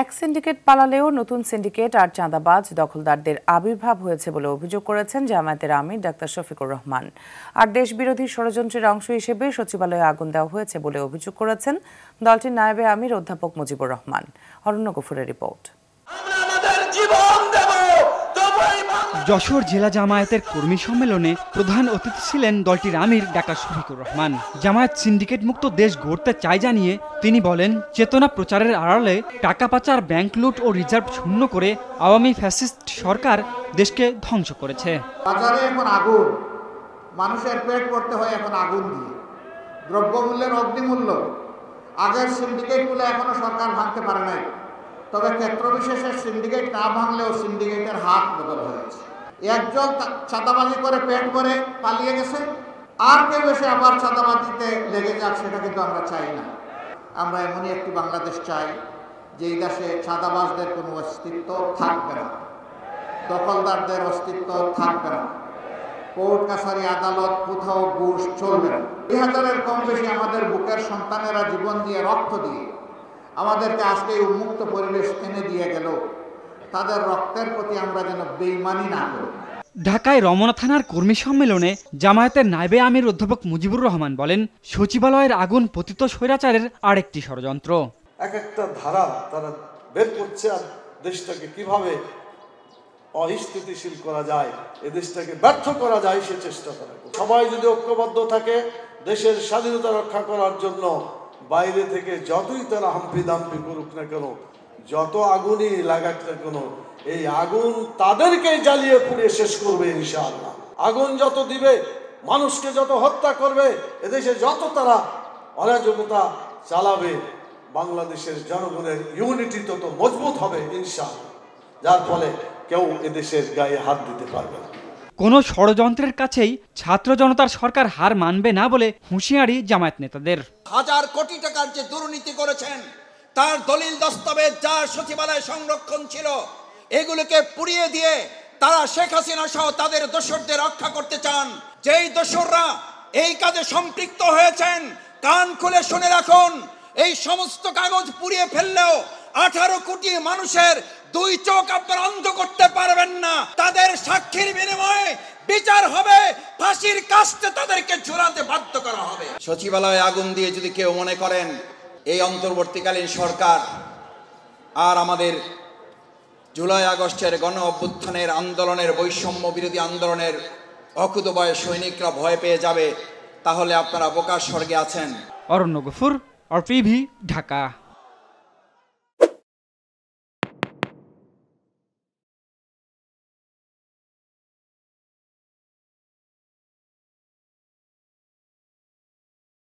এক সিন্ডিকেট পালালেও নতুন সিন্ডিকেট আর চাঁদাবাজ দখলদারদের আবির্ভাব হয়েছে বলে অভিযোগ করেছেন জামায়াতের আমির ডাক্তার শফিকুর রহমান। আর দেশবিরোধী ষড়যন্ত্রের অংশ হিসেবে সচিবালয়ে আগুন দেওয়া হয়েছে বলে অভিযোগ করেছেন দলটির নায়েবে আমির অধ্যাপক মুজিবুর রহমান। অরণ্য গফুরের রিপোর্ট। যশোর জেলা জামায়াতের কর্মী সম্মেলনে প্রধান অতিথি ছিলেন দলটির আমির ডাক্তার শফিকুর রহমান। জামায়াত সিন্ডিকেট মুক্ত দেশ গড়তে চায় জানিয়ে তিনি বলেন, চেতনা প্রচারের আড়ালে টাকা পাচার, ব্যাংক লুট ও রিজার্ভ শূন্য করে আওয়ামী ফ্যাসিস্ট সরকার দেশকে ধ্বংস করেছে। বাজারে এখন আগুন, মানুষের পেট ভরতে হয় এখন আগুন দিয়ে, দ্রব্যমূল্যের অগ্নিমূল্য। আগের সিন্ডিকেটগুলো এখনো সরকার ভাঙতে পারে নাই, তবে ক্ষেত্র বিশেষে সিন্ডিকেট না ভাঙলেও সিন্ডিকেটের হাত বদল হয়েছে। একজন চাঁদাবাজি করে পেট ভরে পালিয়ে গেছে, আর কেউ এসে আবার চাঁদাবাজিতে লেগে যাক, সেটা কিন্তু আমরা চাই না। আমরা এমনই একটি বাংলাদেশ চাই যে এই দেশে চাঁদাবাজদের কোনো অস্তিত্ব থাকবে না, দখলদারদের অস্তিত্ব থাকবে না, কোর্ট কাছারি আদালত কোথাও ঘুষ চলবে না। 2000-এর কম বেশি আমাদের বুকের সন্তানেরা জীবন দিয়ে, রক্ত দিয়ে আমাদেরকে আজকে এই উন্মুক্ত পরিবেশ এনে দিয়ে গেল, তাদের রক্তের প্রতি আমরা যেন বেইমানি না করি। ঢাকায় রমনা থানার কর্মী সম্মেলনে জামায়াতের নায়েবে আমির অধ্যাপক মুজিবুর রহমান বলেন, সচিবালয়ের আগুন পতিত স্বৈরাচারের আরেকটি ষড়যন্ত্র। এক একটা ধারা তারা বের করছে, আর দেশটাকে কিভাবে অস্থিতিশীল করা যায়, এ দেশটাকে ব্যর্থ করা যায় সে চেষ্টা করে। সবাই যদি ঐক্যবদ্ধ থাকে দেশের স্বাধীনতা রক্ষা করার জন্য, বাইরে থেকে যতই তারা হাম্পি দাম্পি করুক না কেন, যত আগুনই লাগাক না কেন, এই আগুন তাদেরকে জ্বালিয়ে পুড়িয়ে শেষ করবে ইনশাআল্লাহ। আগুন যত দিবে, মানুষকে যত হত্যা করবে, এদেশে যত তারা অরাজকতা চালাবে, বাংলাদেশের জনগণের ইউনিটি তত মজবুত হবে ইনশাআল্লাহ, যার ফলে কেউ এদেশের গায়ে হাত দিতে পারবে না। কোনো ষড়যন্ত্রের কাছেই ছাত্র জনতার সরকার হার মানবে না বলে হুঁশিয়ারি জামায়াত নেতাদের। হাজার কোটি টাকার যে দুর্নীতি করেছেন, তার দলিল দস্তাবেজ যা সচিবালয়ে সংরক্ষণ ছিল, এগুলোকে পুড়িয়ে দিয়ে তারা শেখ হাসিনা সহ তাদের দোসরদের রক্ষা করতে চান। যেই দোসররা এই কাজে সম্পৃক্ত হয়েছেন, কান খুলে শুনে রাখুন, এই সমস্ত কাগজ পুড়িয়ে ফেললেও 18 কোটি মানুষের 2 চোখ আপনারা অন্ধ করতে পারবেন না। তাদের সাক্ষীর বিনিময়ে বিচার হবে, ফাঁসির কাস্টে তাদেরকে ঝুলাতে বাধ্য করা হবে। সচিবালয়ে আগুন দিয়ে যদি কেউ মনে করেন এই অন্তর্বর্তীকালীন সরকার আর আমাদের জুলাই আগস্টের গণ অভ্যুত্থানের আন্দোলনের, বৈষম্য বিরোধী আন্দোলনের অকুতোভয় সৈনিকরা ভয় পেয়ে যাবে, তাহলে আপনারা বোকার স্বর্গে আছেন। অরণ্য গফুর, RTV, ঢাকা।